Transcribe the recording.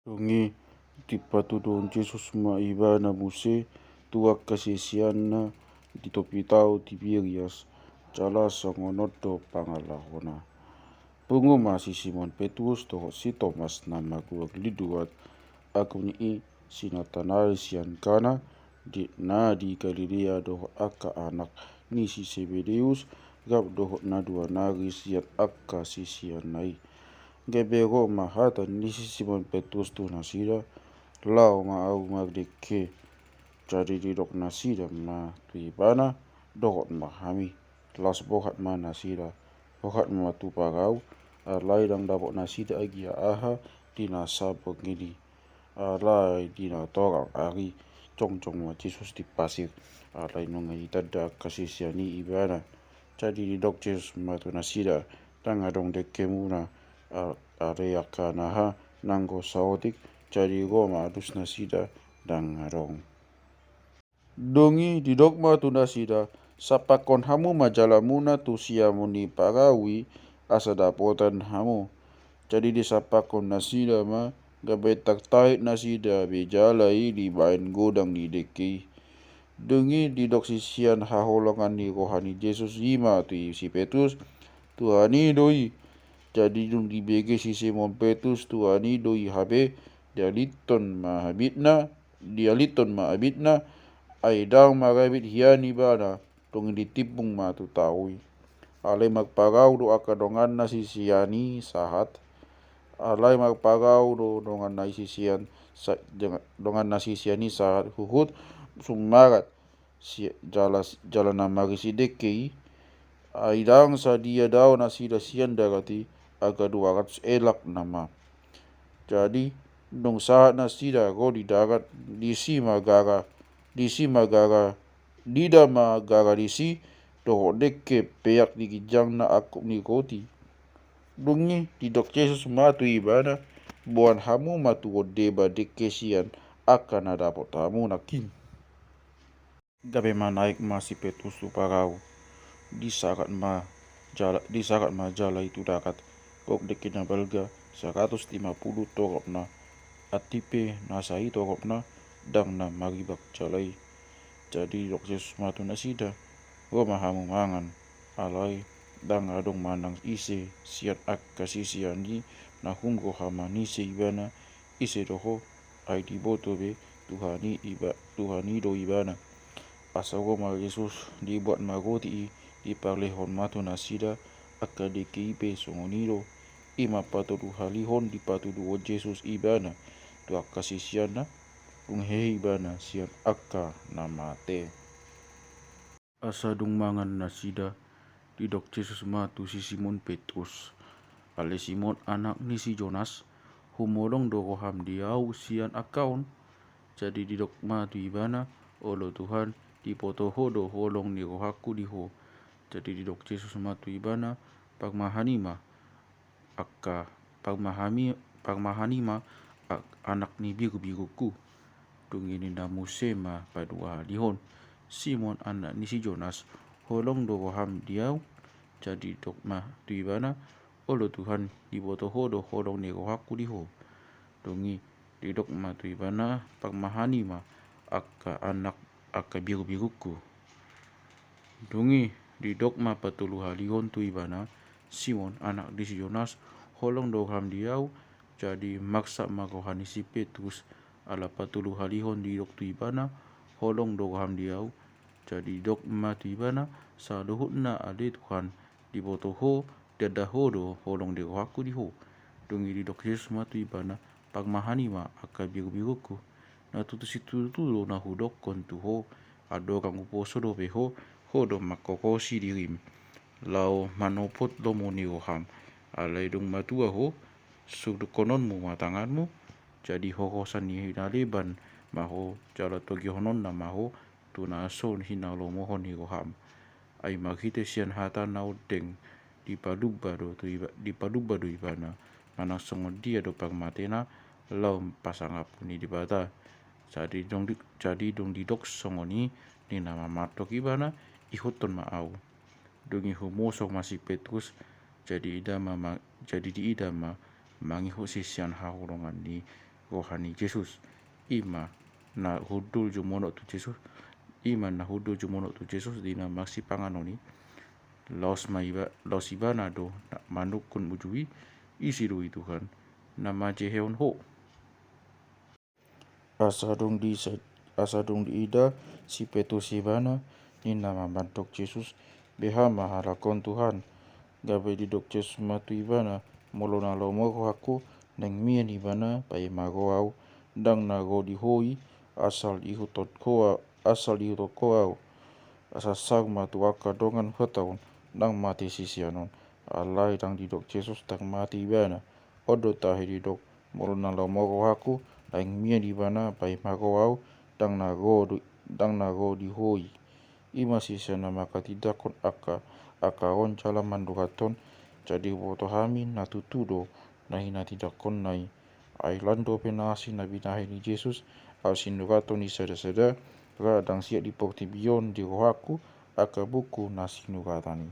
Dongi di patudon Jesus ma iba na muse tuak kasisian na di topi tau Tiberias jala sangonot do pangalahona. Pungu ma si Simon Petrus to si Thomas na maguag liduat aku ni si Nathanael sian kana di Galilea do aka anak ni si Zebedeus gab do na dua nari siat aka si sian nai. Gebero mahata ni si Simon Petrus tu nasira lau ma au magdeke jadi didok nasira ma tuibana dokot mahami las bohat ma nasira bohat ma tu parau alai dang dapok nasira agia aha dinasa begini alai dina torang ari cong ma Jesus di pasir alai nungai tada kasisiani ibana jadi didok Jesus ma tu nasira tang adong deke muna area kanaha nanggo saotik jadi Roma adus nasida dang arong. Dongi di dogma tu nasida sapakon hamu majalamuna tu siamuni parawi asa dapotan hamu. Jadi di sapakon nasida ma gabetak tait nasida bejalai di bain godang di deki. Dongi di doksisian haholongan di rohani Yesus ima tu si Petrus Tuhani doi. Jadi dung di bege si Simon Petrus Tuhani doi habe dialiton ma abitna ay dang marabit hiani bana dong ditipung ma tu taui. Alay magpagaw do akadongan na sisiyani sahat. Alay magpagaw do dongan na sisiyan dongan na sisiyani sahat huhut sumarat jala na marisidekei ay dang sa dia daw na sida siyan darati aga 200 elak nama. Jadi dong saat na sida go di darat di si magara disi do dekke peyak di gijang na aku ni koti. Dungi di dok Jesus matu ibana buan hamu matu deba dekke sian akan ada potamu nakin. Gabe naik masih Petrus tu parau di sakat ma jala itu darat kok dekke na belga 150 torop na atipe nasai torop na dang na maribak jalai. Jadi dok Jesus matu nasida Roma hamu mangan alai dang adong manang ise siat akka sisiani na hunggo hama nise ibana ise doho ai di boto be Tuhani do ibana asa Roma Yesus dibuat magoti di parlehon matu nasida akka DKIP songonido ima patudu halihon di patudu Jesus ibana tu akka sisiana unghehi bana sian akka namate. Asa dung mangan nasida di dok Jesus matu si Simon Petrus ale Simon anak ni si Jonas humolong do roham diau sian akaun jadi di dok matu ibana olo Tuhan di potoho do holong ni rohaku diho jadi di dok Jesus matu ibana pagmahanima anak ni biru-biruku dungini namu sema padua lihon Simon anak ni si Jonas holong do roham diau jadi dogma tu ibana olo Tuhan di botoho do holong ni rohaku diho dongi di dogma tu ibana pagmahani ma anak biru-biruku dongi di dogma patulu halihon tu ibana Simon anak di si Jonas holong do roham diau jadi maksa rohani si Petrus ala patulu halihon di dok tu ibana holong do roham diau jadi dogma tu ibana saluhut na ale Tuhan di botoho dadaho do holong di rohaku diho dongi di dok Jesus matu ibana pagmahani ma akka biru-biruku na tutu lo na hudok kontuho adorang uposo do beho ho do makokosi dirim lau manopot lo moni roham alai dong matua ho sudukononmu matanganmu jadi hokosan ni hinaleban maho jala togi honon na maho tunason hinalo mohon ni roham ay maghite sian hata naudeng di paduba do ibana manang songo dia do pagmatena lau pasangapuni di bata jadi dong di dok songo ni nama matok ibana ihoton maau dongi humosok masih Petrus jadi di idama mangiho sisian hahulongan ni rohani Jesus. Ima na hudul jumono tu Jesus. Ima na hudul jumono tu Jesus dina maksi panganoni. Laos ibana do na manukun mujui isiru Tuhan. Nama jeheon ho. Asadong di ida si petu sibana ni nama bantok Jesus beha mahalakon Tuhan. Gabe di dok Jesus matu ibana molona lomo aku neng mien ibana pai mago au dang nago di hoi asal ihutot koa asasag matu aka dongan hataun dang mati sisianon alai dang di dok Jesus dang mati ibana odo tahi di dok molona lomo aku neng mien ibana pai mago au dang nago di hoi ima sisiana maka tidakon akaon cala manduhaton jadi woto hamin na tutudo nahi na tidakon nai ailando penasi na binahi ni Jesus au sinugato ni sada-sada ra dang siap di porti bion di rohaku aka buku na sinugatani.